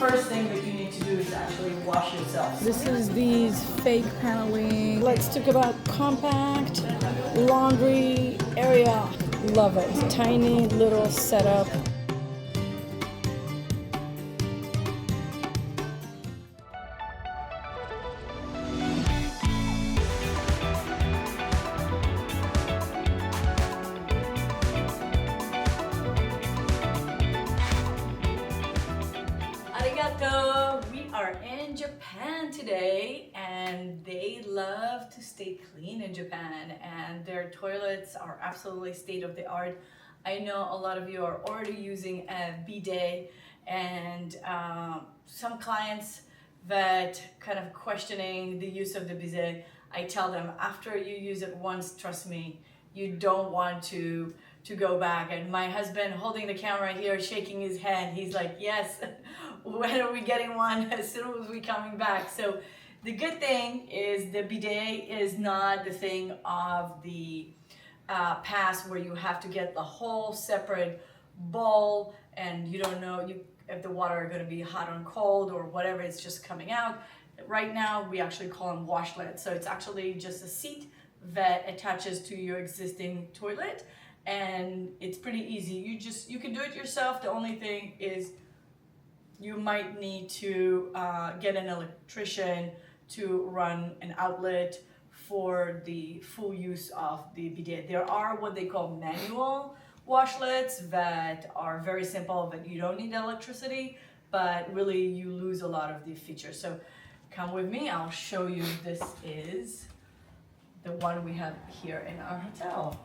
first thing that you need to do is actually wash yourself. This is these fake paneling. Let's talk about compact laundry area. Love it. Tiny little setup. Arigato! We are in Japan today and they love to stay clean in Japan and their toilets are absolutely state of the art. I know a lot of you are already using a bidet and some clients that kind of questioning the use of the bidet. I tell them after you use it once, trust me, you don't want to go back. And my husband holding the camera here, shaking his head, he's like, yes, when are we getting one? As soon as we coming back. So the good thing is the bidet is not the thing of the past where you have to get the whole separate bowl and you don't know if the water are going to be hot or cold or whatever, it's just coming out. Right now we actually call them washlets. So it's actually just a seat that attaches to your existing toilet and it's pretty easy. You can do it yourself. The only thing is you might need to get an electrician to run an outlet for the full use of the bidet. There are what they call manual washlets that are very simple, that you don't need electricity, but really you lose a lot of the features. So come with me, I'll show you. This is the one we have here in our hotel.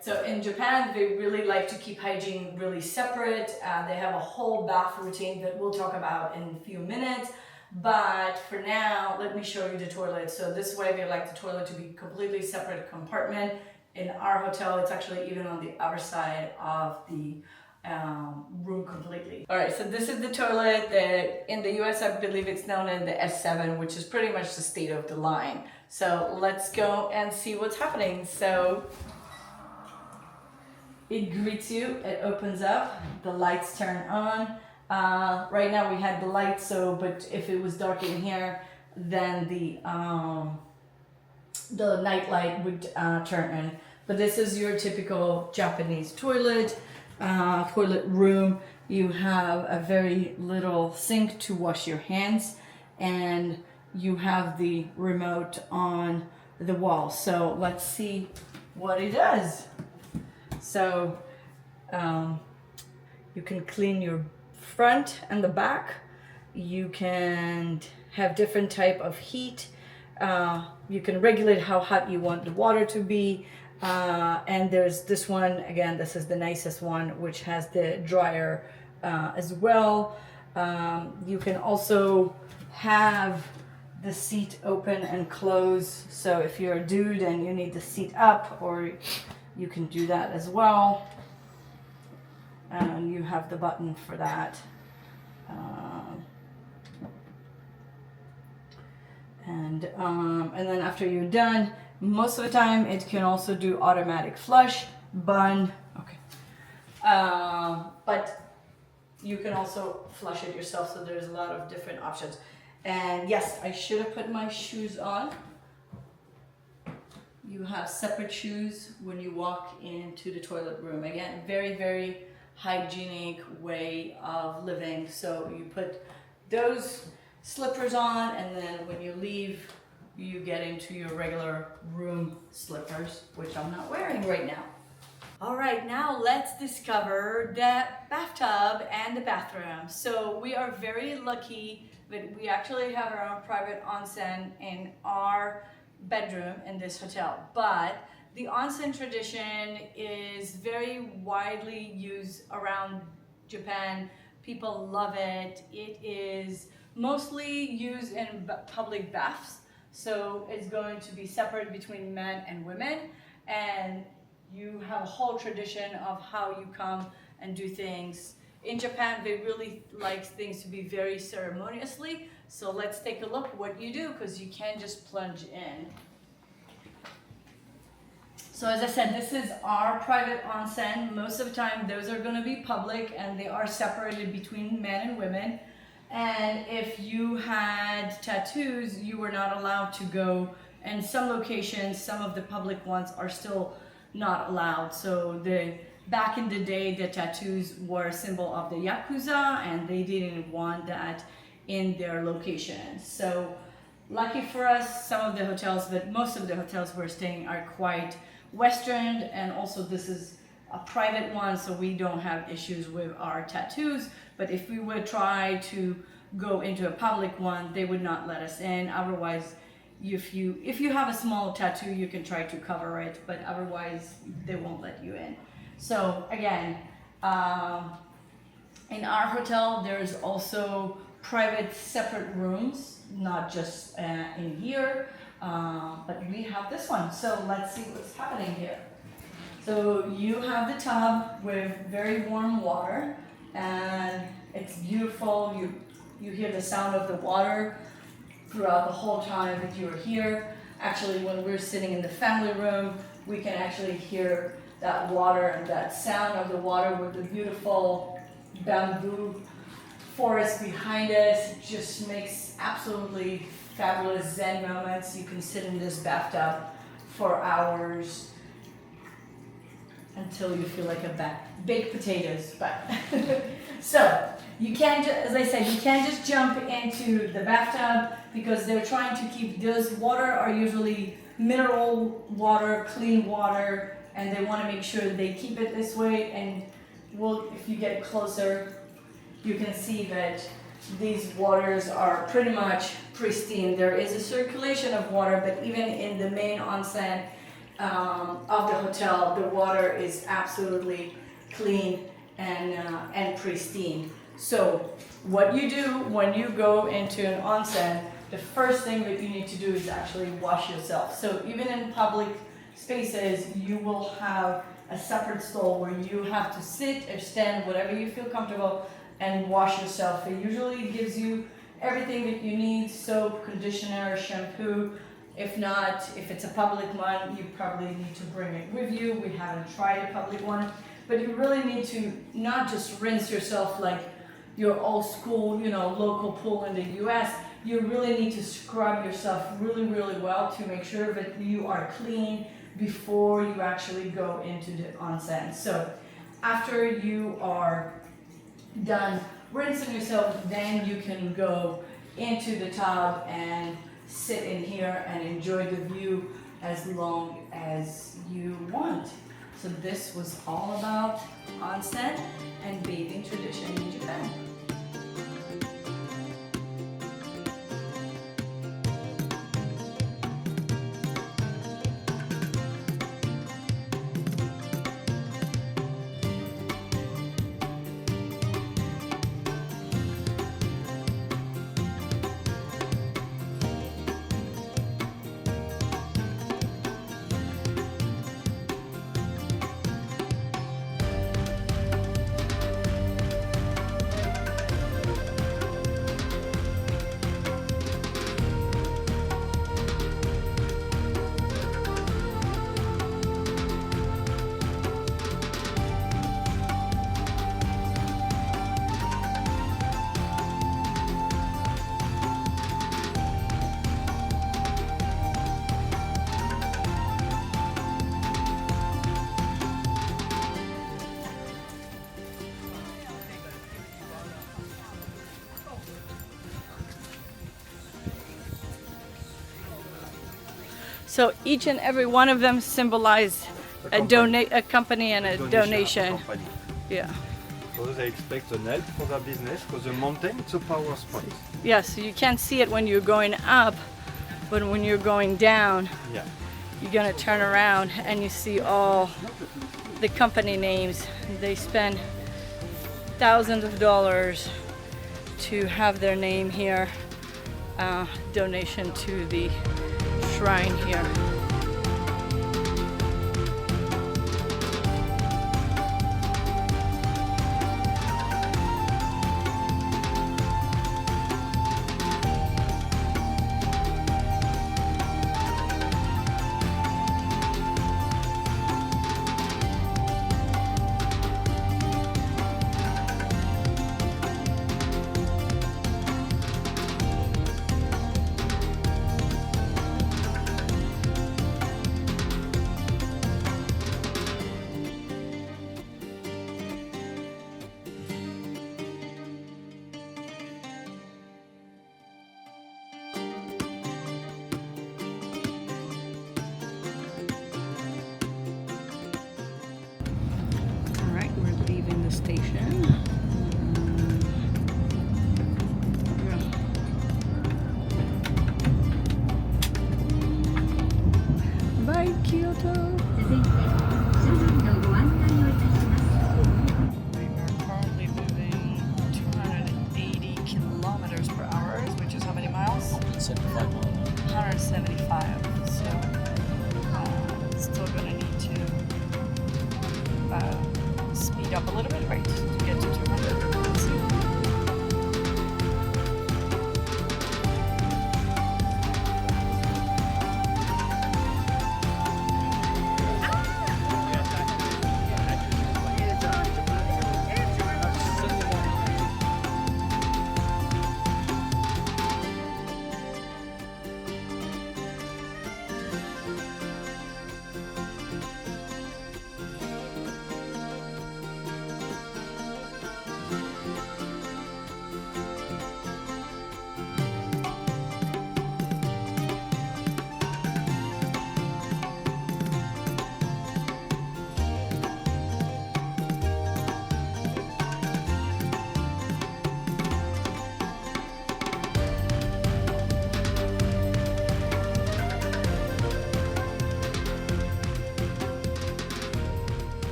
So in Japan, they really like to keep hygiene really separate. They have a whole bath routine that we'll talk about in a few minutes. But for now, let me show you the toilet. So this way, they like the toilet to be completely separate compartment. In our hotel, it's actually even on the other side of the room completely. All right, so this is the toilet that in the US, I believe it's known as the S7, which is pretty much the state of the line. So let's go and see what's happening. So it greets you, it opens up, the lights turn on. Right now we had the lights, but if it was dark in here, then the night light would turn on. But this is your typical Japanese toilet room. You have a very little sink to wash your hands, and you have the remote on the wall. So let's see what it does. So you can clean your front and the back. You can have different type of heat. You can regulate how hot you want the water to be. And there's this one, again, this is the nicest one, which has the dryer as well. You can also have the seat open and close. So if you're a dude and you need the seat up, or you can do that as well. And you have the button for that. And then after you're done, most of the time it can also do automatic flush, bun, okay. But you can also flush it yourself, so there's a lot of different options. And yes, I should have put my shoes on. You have separate shoes when you walk into the toilet room. Again, very, very hygienic way of living. So you put those slippers on, and then when you leave, you get into your regular room slippers, which I'm not wearing right now. All right, now let's discover the bathtub and the bathroom. So we are very lucky that we actually have our own private onsen in our bedroom in this hotel. But the onsen tradition is very widely used around Japan. People love it. It is mostly used in public baths. So it's going to be separate between men and women. And you have a whole tradition of how you come and do things. In Japan, they really like things to be very ceremoniously. So let's take a look what you do, because you can't just plunge in. So as I said, this is our private onsen. Most of the time, those are going to be public, and they are separated between men and women. And if you had tattoos, you were not allowed to go. And some locations, some of the public ones are still not allowed. So back in the day, the tattoos were a symbol of the Yakuza, and they didn't want that in their locations. So lucky for us, some of the hotels, but most of the hotels we're staying are quite Western, and also this is a private one, so we don't have issues with our tattoos. But if we would try to go into a public one, they would not let us in. Otherwise, if you have a small tattoo, you can try to cover it, but otherwise they won't let you in. So again, in our hotel, there's also private separate rooms, not just in here, but we have this one. So let's see what's happening here. So you have the tub with very warm water, and it's beautiful. You hear the sound of the water throughout the whole time that you're here. Actually, when we're sitting in the family room, we can actually hear that water and that sound of the water with the beautiful bamboo forest behind us. It just makes absolutely fabulous Zen moments. You can sit in this bathtub for hours until you feel like baked potatoes. But so you can't, as I said, you can't just jump into the bathtub because they're trying to keep those water are usually mineral water, clean water, and they want to make sure they keep it this way. And if you get closer, you can see that these waters are pretty much pristine. There is a circulation of water, but even in the main onsen of the hotel, the water is absolutely clean and pristine. So what you do when you go into an onsen, the first thing that you need to do is actually wash yourself. So even in public spaces, you will have a separate stall where you have to sit or stand, whatever you feel comfortable, and wash yourself. It usually gives you everything that you need: soap, conditioner, shampoo. If not, if it's a public one, you probably need to bring it with you. We haven't tried a public one, but you really need to not just rinse yourself like your old school, local pool in the US. You really need to scrub yourself really, really well to make sure that you are clean before you actually go into the onsen. So after you are done rinsing yourself, then you can go into the tub and sit in here and enjoy the view as long as you want. So this was all about onsen and bathing tradition in Japan. So each and every one of them symbolize a company and a donation. Yeah. So they expect an help for their business because the mountain is a power spot. Yeah, so you can't see it when you're going up, but when you're going down, you're gonna turn around and you see all the company names. They spend thousands of dollars to have their name here. Donation to the shrine here.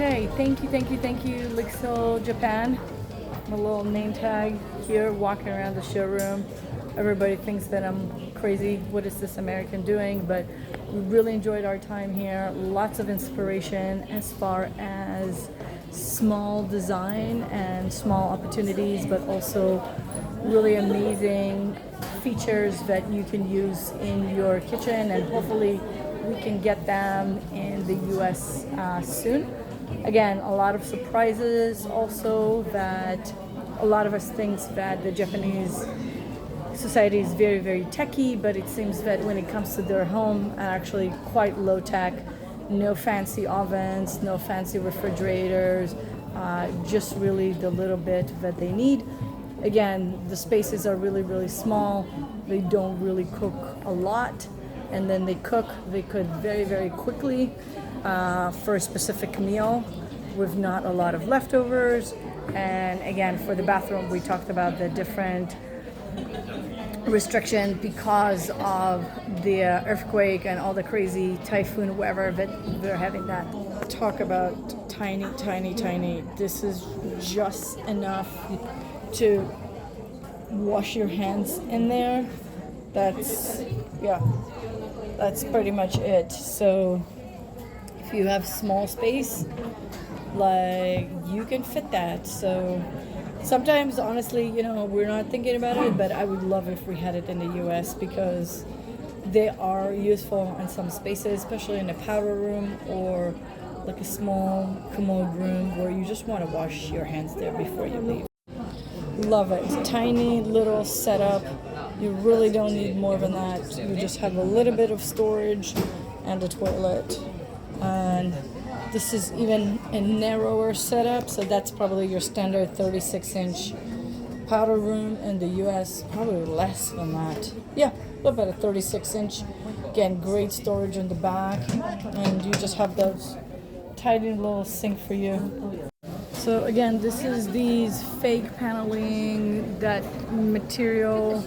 Okay, thank you, LIXIL Japan. My little name tag here, walking around the showroom. Everybody thinks that I'm crazy. What is this American doing? But we really enjoyed our time here. Lots of inspiration as far as small design and small opportunities, but also really amazing features that you can use in your kitchen, and hopefully we can get them in the US soon. Again, a lot of surprises also, that a lot of us think that the Japanese society is very, very techy, but it seems that when it comes to their home, actually quite low tech. No fancy ovens, no fancy refrigerators, just really the little bit that they need. Again, the spaces are really, really small. They don't really cook a lot, and then they cook very, very quickly for a specific meal with not a lot of leftovers. And again, for the bathroom, we talked about the different restriction because of the earthquake and all the crazy typhoon weather that we're having. That talk about tiny. This is just enough to wash your hands in there. That's pretty much it. So if you have small space, like, you can fit that. So sometimes, honestly, we're not thinking about it, but I would love if we had it in the US, because they are useful in some spaces, especially in a powder room or like a small commode room where you just want to wash your hands there before you leave. Love it. Tiny little setup. You really don't need more than that. You just have a little bit of storage and a toilet. And this is even a narrower setup, so that's probably your standard 36-inch powder room. In the US, probably less than that. Yeah, a little bit of 36-inch. Again, great storage in the back, and you just have those tiny little sink for you. So again, this is these fake paneling, that material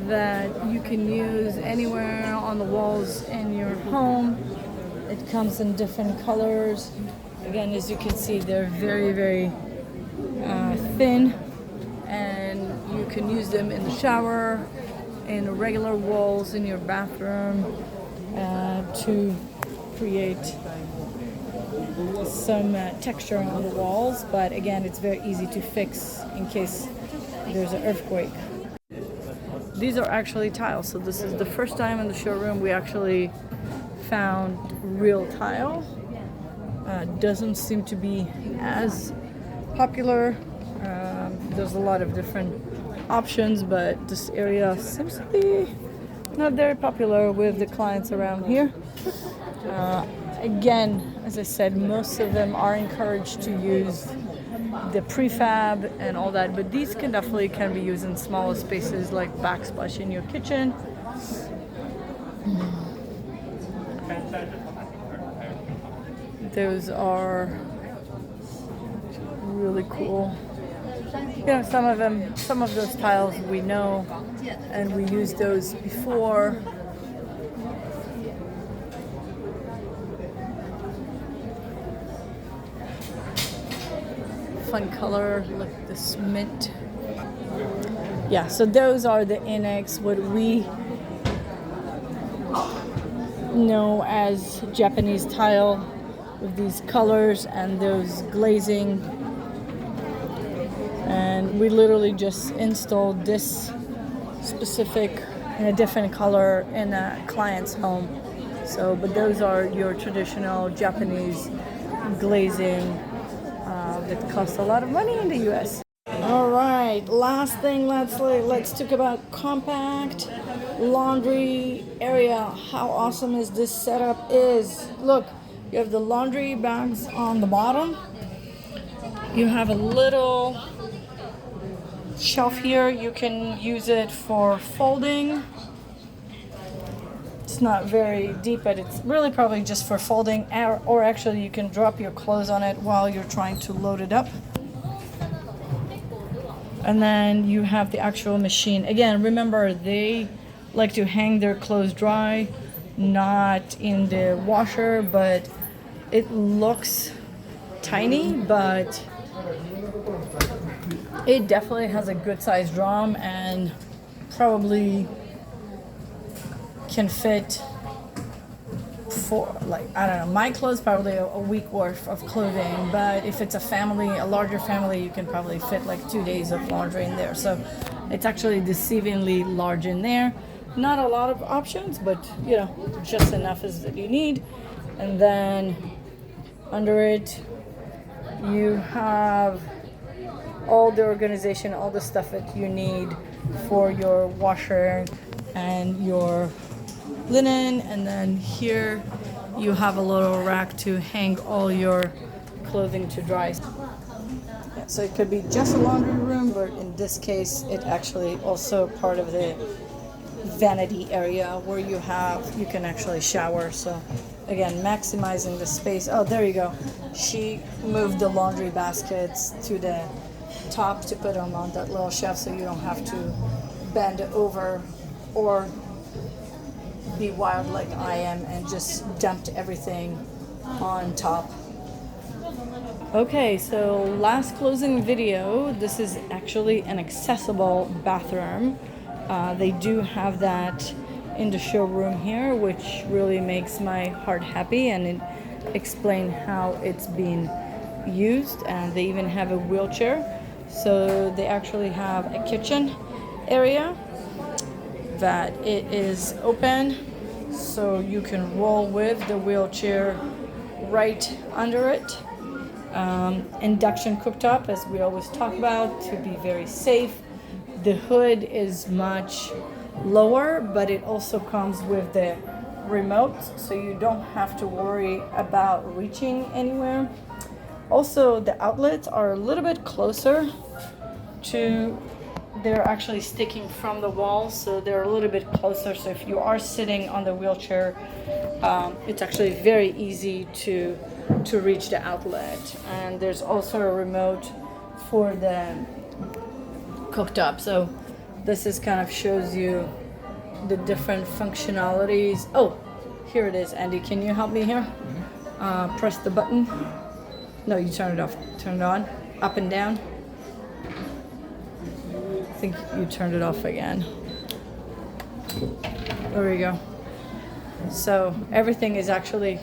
that you can use anywhere on the walls in your home. It comes in different colors. Again, as you can see, they're very, very thin, and you can use them in the shower, in regular walls in your bathroom, to create some texture on the walls. But again, it's very easy to fix in case there's an earthquake. These are actually tiles, so this is the first time in the showroom we actually found real tile. Doesn't seem to be as popular. There's a lot of different options, but this area seems to be not very popular with the clients around here. Again, as I said, most of them are encouraged to use the prefab and all that, but these can definitely be used in smaller spaces like backsplash in your kitchen. Those are really cool. Some of those tiles we know, and we used those before. Fun color, like this mint. Yeah, so those are the annex, what we know as Japanese tile, with these colors and those glazing. And we literally just installed this specific in a different color in a client's home. So, but those are your traditional Japanese glazing that costs a lot of money in the US. All right, last thing, let's talk about compact laundry area. How awesome is this setup is. Look, you have the laundry bags on the bottom. You have a little shelf here. You can use it for folding. It's not very deep, but it's really probably just for folding, or actually you can drop your clothes on it while you're trying to load it up. And then you have the actual machine. Again, remember, they like to hang their clothes dry, not in the washer, but it looks tiny, but it definitely has a good sized drum and probably can fit for, like, I don't know, my clothes probably a week worth of clothing, but if it's a family, a larger family, you can probably fit like 2 days of laundry in there. So it's actually deceivingly large in there. Not a lot of options, but you know, just enough as that you need. And then under it you have all the organization, all the stuff that you need for your washer and your linen. And then here you have a little rack to hang all your clothing to dry. Yeah, so it could be just a laundry room, but in this case it actually also part of the vanity area where you can actually shower. So again, maximizing the space. Oh, there you go. She moved the laundry baskets to the top to put them on that little shelf so you don't have to bend over or be wild like I am and just dumped everything on top. Okay, so last closing video. This is actually an accessible bathroom. They do have that in the showroom here, which really makes my heart happy, and it explains how it's being used. And they even have a wheelchair. So they actually have a kitchen area that it is open, so you can roll with the wheelchair right under it. Induction cooktop, as we always talk about, to be very safe. The hood is much lower, but it also comes with the remote, so you don't have to worry about reaching anywhere. Also, the outlets are a little bit closer to, they're actually sticking from the wall, so they're a little bit closer. So if you are sitting on the wheelchair, it's actually very easy to reach the outlet. And there's also a remote for the cooktop. So this is kind of shows you the different functionalities. Oh, here it is. Andy, can you help me here? Press the button. No, you turn it off. Turn it on. Up and down. I think you turned it off again. There we go. So everything is actually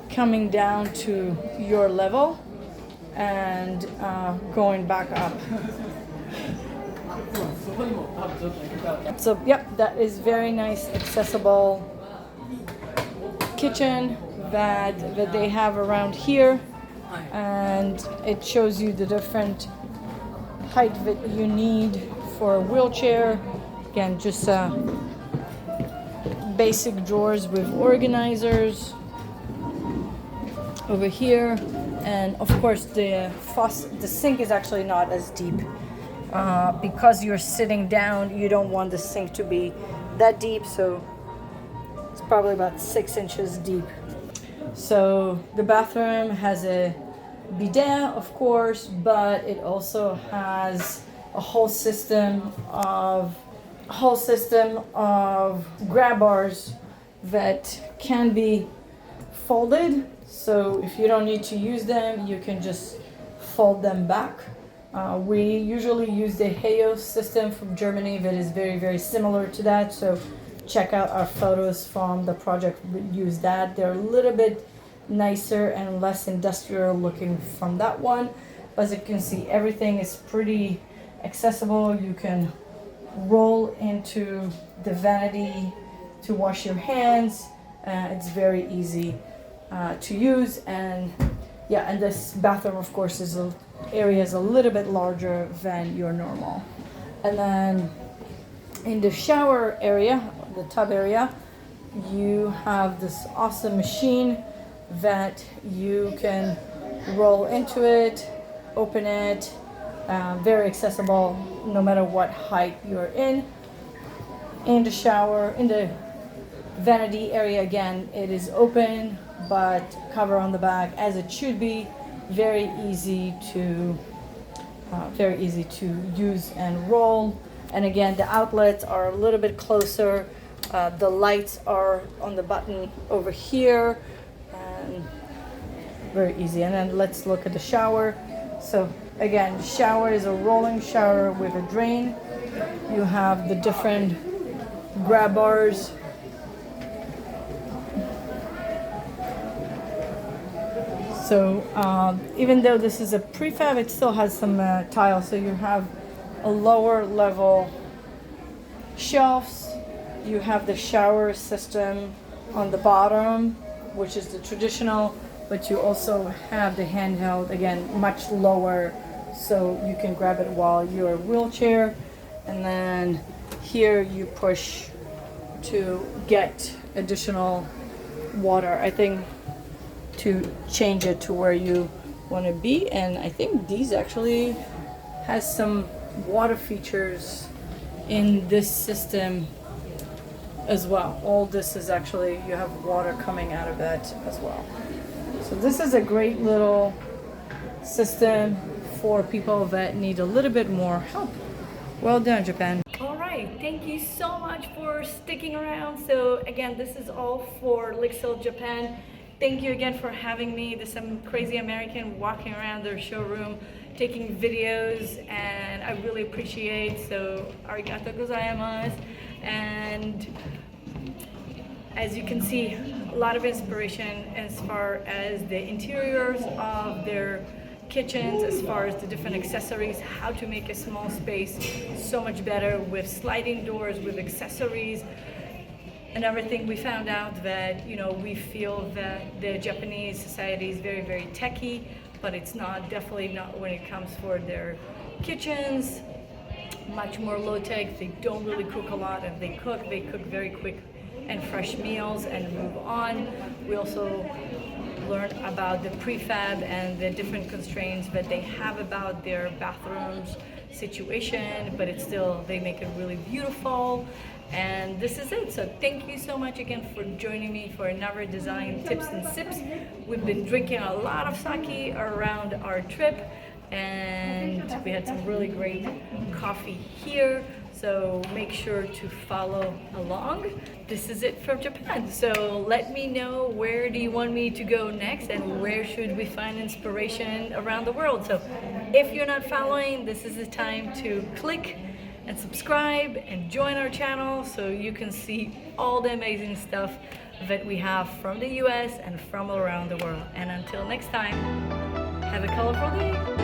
coming down to your level and going back up. So yep, that is very nice, accessible kitchen that they have around here, and it shows you the different height that you need for a wheelchair. Again, just basic drawers with organizers over here, and of course the sink is actually not as deep. Because you're sitting down, you don't want the sink to be that deep, so it's probably about 6 inches deep. So the bathroom has a bidet, of course, but it also has a whole system of grab bars that can be folded. So if you don't need to use them, you can just fold them back. We usually use the Heyo system from Germany that is very, very similar to that. So check out our photos from the project. We use that. They're a little bit nicer and less industrial looking from that one. As you can see, everything is pretty accessible. You can roll into the vanity to wash your hands. It's very easy to use. And yeah, and this bathroom, of course, area is a little bit larger than your normal. And then in the shower area, the tub area, you have this awesome machine that you can roll into it, open it, very accessible no matter what height you're in. In the shower, in the vanity area, again, it is open but cover on the back, as it should be. Very easy to use and roll. And again, the outlets are a little bit closer. The lights are on the button over here, and very easy. And then let's look at the shower. So again, shower is a rolling shower with a drain. You have the different grab bars. So even though this is a prefab, it still has some tile. So you have a lower level shelves. You have the shower system on the bottom, which is the traditional, but you also have the handheld, again, much lower, so you can grab it while you're in a wheelchair. And then here you push to get additional water, I think, to change it to where you want to be. And I think these actually has some water features in this system as well. All this is actually, you have water coming out of that as well. So this is a great little system for people that need a little bit more help. Well done, Japan. All right, thank you so much for sticking around. So again, this is all for LIXIL Japan. Thank you again for having me. There's some crazy American walking around their showroom taking videos, and I really appreciate. So arigato gozaimasu. And as you can see, a lot of inspiration as far as the interiors of their kitchens, as far as the different accessories, how to make a small space so much better with sliding doors, with accessories and everything. We found out that, you know, we feel that the Japanese society is very, very techy, but it's not, definitely not when it comes for their kitchens. Much more low tech. They don't really cook a lot. If they cook very quick and fresh meals and move on. We also learn about the prefab and the different constraints that they have about their bathrooms situation, but it's still, they make it really beautiful. And this is it. So thank you so much again for joining me for another design tips and sips. We've been drinking a lot of sake around our trip, and we had some really great coffee here. So make sure to follow along. This is it from Japan. So let me know, where do you want me to go next, and where should we find inspiration around the world? So if you're not following, this is the time to click and subscribe and join our channel so you can see all the amazing stuff that we have from the US and from around the world. And until next time, have a colorful day.